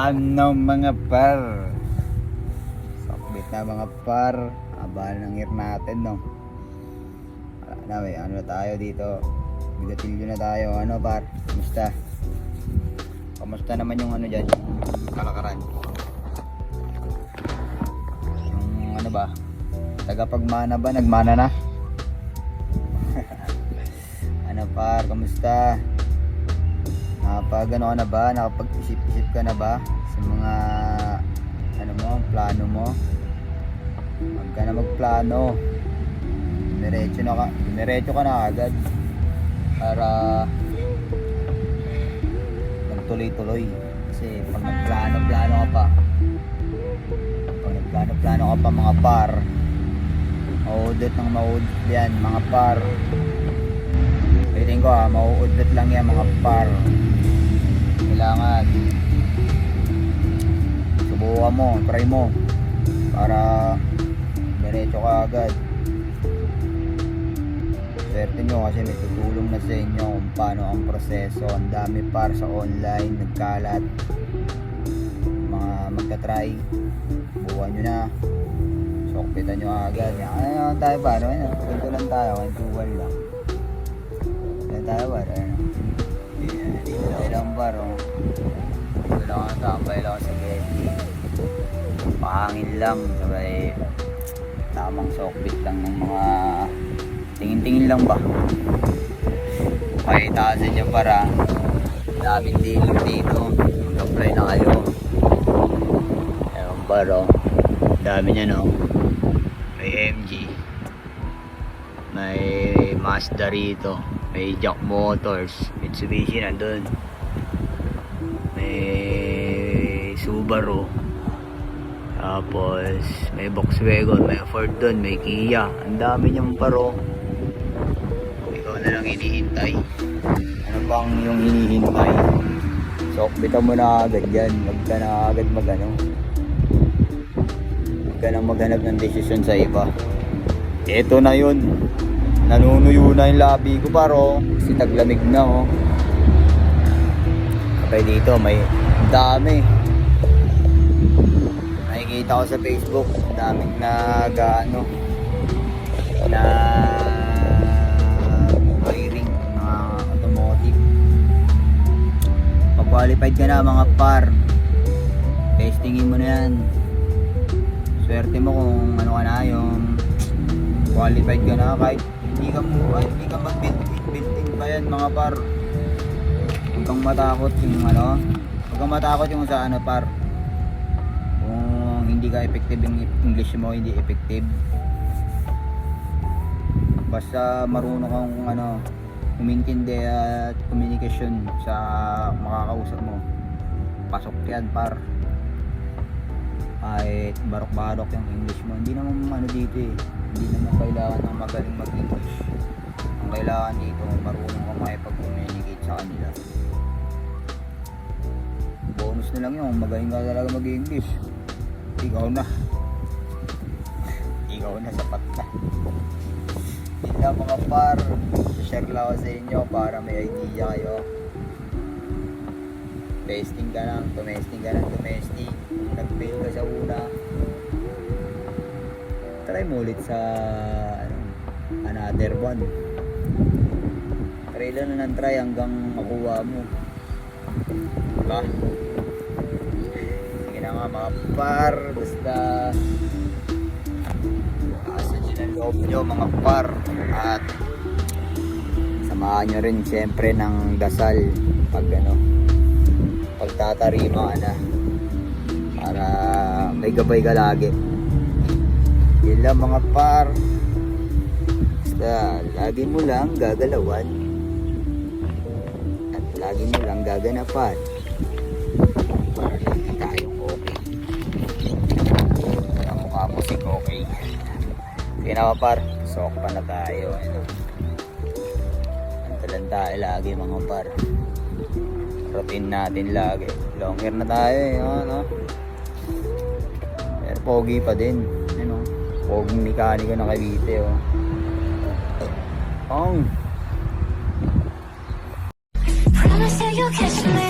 Ano mga par? Sakbit na mga par. Haba ng ear natin, no? Wala na, may ano tayo dito. Bigatilyo na tayo. Ano par? Kamusta? Kamusta naman yung ano dyan? Kalakaran. Yung ano ba? Tagapagmana ba? Nagmana na? Ano par? Kamusta? Nakapag ano ka na ba? Nakapag-isip-isip ka na ba sa mga ano mo, plano mo? Huwag ka na magplano. Diretso ka na agad para magtuloy-tuloy. Kasi pag nagplano-plano ka pa mga par, mauudot ng mauudot yan mga par. Piling ko mauudot lang yan mga par. Kailangan subukan mo, try mo para diretso ka agad. Swerte nyo kasi may tutulong na sa inyo kung paano ang proseso. Ang dami par sa online, nagkalat. Mga magta-try, buwan nyo na, sokpitan nyo agad. Ano tayo pa? Ganito lang tayo, kwentuhan lang. Ganito tayo ba? Dito lang par, oh. Dito lang ang tambay lang sa Getty. Pahangin lang, sabay tamang sokpit lang ng mga tingin-tingin lang ba. Okay, taasin nyo para daming dealer dito. Mag-apply na kayo. Ewan ba, no? Dami nyo, no? May MG, may Mazda rito, may Jack Motors, Mitsubishi nandun, may Subaru, tapos may Volkswagen, may Ford dun, may Kia. Ang dami niyang paro. Ikaw na lang hinihintay. Ano bang yung hinihintay? Sokbitan mo na agad yan. Huwag ka na agad magano. Huwag ka na maghanap ng desisyon sa iba. Ito na yun. Nanunuyo na yung labi ko paro. Kasi taglamig na, oh. Okay, dito may dami. Nakikita ko sa Facebook, daming nag-ano na hiring mga automotive. Pag qualified ka na mga par, testingin mo na yan. Swerte mo kung ano ka na, yung qualified ka na. Kahit hindi ka mag-built-in pa yan mga par. Huwag kang matakot yung ano, huwag kang matakot yung sa ano par. Hindi ka effective yung English mo, hindi effective. Basta marunong kang ano, umintindi at communication sa makakausap mo, pasok yan par. Kahit barok-barok yung English mo, hindi naman ano dito eh, hindi naman kailangan ng magaling mag-English. Ang kailangan dito, marunong kang makipag-communicate sa kanila. Bonus na lang yun, magaling ka talaga mag-English. Ikaw na sapat na. Hindi na mga par, share lang ako sa inyo para may idea kayo. Testing ka ng domestic. Kung nag-fail ka sa una, try mo ulit sa another one. Try lang na ng try hanggang makuha mo, diba? Mga par, basta asan nyo ng loob nyo mga par, at samahan nyo rin siyempre ng dasal pag ano, pagtatarima ka na, para may gabay ka lagi. Yun lang mga par, basta lagi mo lang gagalawan at lagi mo lang gaganapan para lagi tayong okay. Musik okay. Sige na par, sok pa na tayo. Antalan tayo lagi mga par. Routine natin lagi. Long hair na tayo eh, no? Pero pogi pa din, ano? Pogi mekaniko na Cavite, oh. Promise that you'll catch me.